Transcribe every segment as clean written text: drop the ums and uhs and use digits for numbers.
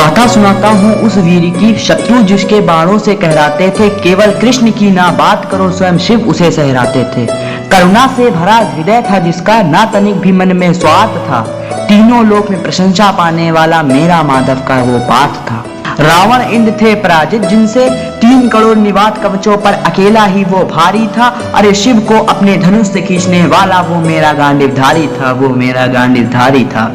गाथा सुनाता हूँ उस वीर की, शत्रु जिसके बाणों से कहराते थे। केवल कृष्ण की ना बात करो, स्वयं शिव उसे सहराते थे। करुणा से भरा हृदय था जिसका, ना तनिक भी मन में स्वार्थ था। तीनों लोक में प्रशंसा पाने वाला मेरा माधव का वो पाठ था। रावण इंद्र थे पराजित जिनसे, 3 करोड़ निवात कवचों पर अकेला ही वो भारी था। अरे शिव को अपने धनुष से खींचने वाला वो मेरा गांडीवधारी था, वो मेरा गांडीवधारी था।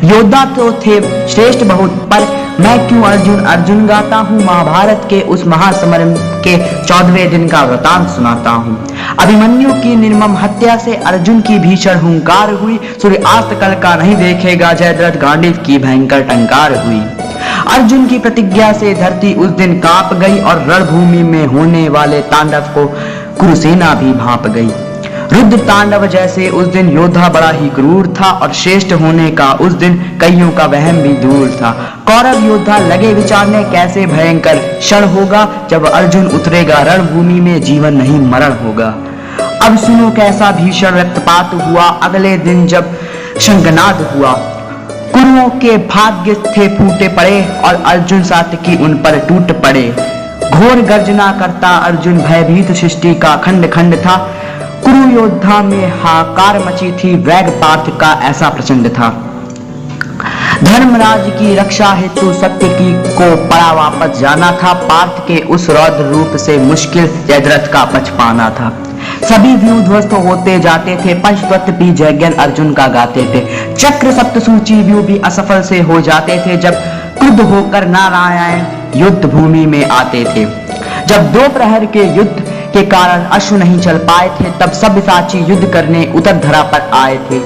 योद्धा तो थे श्रेष्ठ बहुत, पर मैं क्यों अर्जुन अर्जुन गाता हूँ। महाभारत के उस महासमर के 14वें दिन का वृतांत सुनाता हूँ। अभिमन्यु की निर्मम हत्या से अर्जुन की भीषण हुंकार हुई। सूर्यास्त कल का नहीं देखेगा, जयद्रथ गांडीव की भयंकर टंकार हुई। अर्जुन की प्रतिज्ञा से धरती उस दिन कांप गई, और रणभूमि में होने वाले तांडव को कुरुसेना भी भांप गई। रुद्र तांडव जैसे उस दिन योद्धा बड़ा ही क्रूर था, और श्रेष्ठ होने का उस दिन कईयों का वहम भी दूर था। कौरव योद्धा लगे विचारने कैसे भयंकर क्षण होगा, जब अर्जुन उतरेगा रणभूमि में, जीवन नहीं मरण होगा। अब सुनो कैसा भीषण रक्तपात हुआ, अगले दिन जब शंखनाद हुआ। कुरुओं के भाग्य थे फूटे पड़े, और अर्जुन सात्यकी उन पर टूट पड़े। घोर गर्जना करता अर्जुन, भयभीत सृष्टि का खंड खंड था। कुरु योद्धा में हाकार मची थी, वेग पार्थ का ऐसा प्रचंड था। धर्मराज की रक्षा हेतु सत्यकी को पड़ा वापस जाना था। पार्थ के उस रौद्र रूप से मुश्किल जयद्रथ का बच पाना था। सभी व्यू ध्वस्त होते जाते थे, पंचतत्व भी जयज्ञ अर्जुन का गाते थे। चक्र सप्तसूची व्यू भी असफल से हो जाते थे, जब क्रुद्ध होकर नारायण युद्ध भूमि में आते थे। जब 2 प्रहर के युद्ध के कारण अश्व नहीं चल पाए थे, तब सब्यसाची युद्ध करने उतर धरा पर आए थे।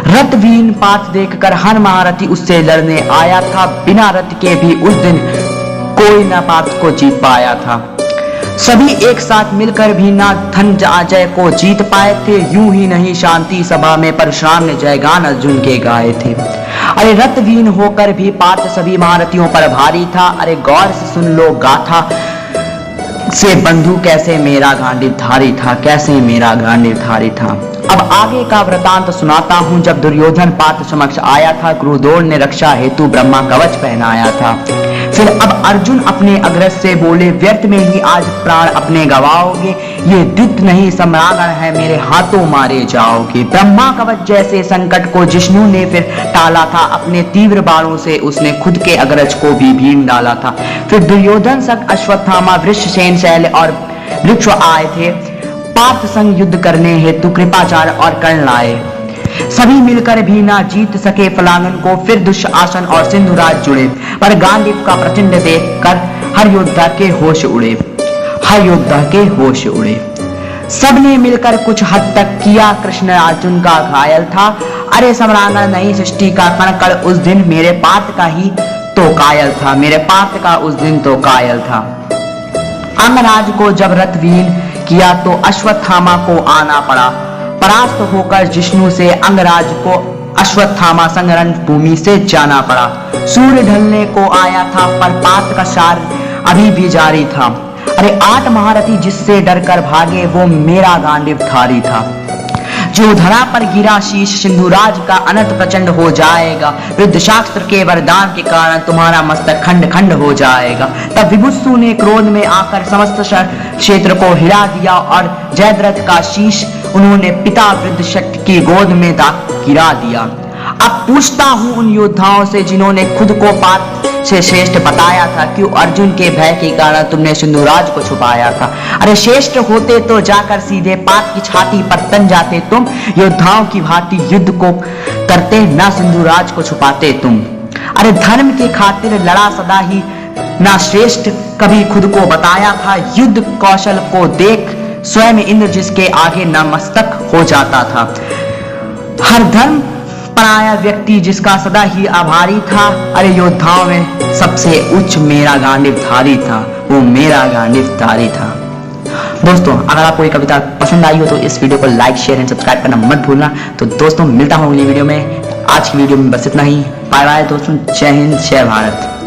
रथवीन पार्थ देखकर हर महारथी उससे लड़ने आया था। बिना रथ के भी उस दिन कोई न पार्थ को जीत पाया था। सभी एक साथ मिलकर भी ना धनंजय को जीत पाए थे। यूं ही नहीं शांति सभा में परशुराम ने जयगान अर्जुन के गाए थे। अरे रथवीन होकर भी पार्थ सभी महारथियों पर भारी था। अरे गौर से सुन लो गाथा से बंधु, कैसे मेरा गांडीवधारी था, कैसे मेरा गांडीवधारी था। अब आगे का वृतांत सुनाता हूँ। जब दुर्योधन पार्थ समक्ष आया था, गुरुद्रोण ने रक्षा हेतु ब्रह्मा कवच पहनाया था। फिर अब अर्जुन अपने अग्रज से बोले, व्यर्थ में ही आज प्राण अपने गवाओगे। ये द्वित्व नहीं सम्रागण है, मेरे हाथों मारे जाओगे। ब्रह्मा कवच जैसे संकट को जिष्णु ने फिर टाला था। अपने तीव्र बाणों से उसने खुद के अग्रज को भी भीम डाला था। फिर दुर्योधन संग अश्वत्थामा, वृषसेन, शैल और वृक्ष आए थे। पार्थ संग युद्ध करने हेतु कृपाचार्य और कर्ण लाए। सभी मिलकर भी ना जीत सके फलांगन को। फिर दुशासन और सिंधुराज जुड़े, पर गांडीव का प्रचंड देखकर हर योद्धा के होश उड़े, हर योद्धा के होश उड़े। सबने मिलकर कुछ हद तक किया, कृष्ण अर्जुन का घायल था। अरे सम्रांगण नहीं सृष्टि का कण कण उस दिन मेरे पार्थ का ही तो कायल था, मेरे पार्थ का उस दिन तो कायल था। अंगराज को जब रथवीन किया तो अश्वत्थामा को आना पड़ा। परास्त होकर जिष्णु से अंगराज को अश्वत्थामा संग रणभूमि से जाना पड़ा। सूर्य ढलने को आया था, पर पार्थ का सार अभी भी जारी था। अरे 8 महारथी जिससे डरकर भागे, वो मेरा गांडीवधारी था। जो धरा पर गिरा शीश, सिंधुराज का अनंत प्रचंड हो जाएगा। वृद्धशास्त्र के वरदान के कारण तुम्हारा मस्तक खंड खंड हो जाएगा। तब विभुत्सु ने क्रोध में आकर समस्त क्षेत्र को हिला दिया, और जयद्रथ का शीश उन्होंने पिता वृद्धशक्ति की गोद में गिरा दिया। अब पूछता हूँ उन योद्धाओं से जिन्होंने खुद को पार्थ से श्रेष्ठ बताया था, क्यों अर्जुन के भय के कारण तुमने सिंधुराज को छुपाया था। अरे श्रेष्ठ होते तो जाकर सीधे पार्थ की छाती पर तन जाते तुम। योद्धाओं की भांति युद्ध को करते, ना सिंधुराज को छुपाते तुम। अरे धर्म के खातिर लड़ा सदा ही, ना श्रेष्ठ कभी खुद को बताया था। युद्ध कौशल को देख स्वयं इंद्र जिसके आगे नतमस्तक हो जाता था। हर धर्म पराया व्यक्ति जिसका सदा ही आभारी था। अरे योद्धाओं में सबसे उच्च मेरा गांडीवधारी था, वो मेरा गांडीवधारी था। दोस्तों अगर आपको ये कविता पसंद आई हो तो इस वीडियो को लाइक शेयर एंड सब्सक्राइब करना मत भूलना। तो दोस्तों मिलता हूँ अगली वीडियो में। आज की वीडियो में बस इतना ही। बाय बाय दोस्तों, जय हिंद, जय भारत।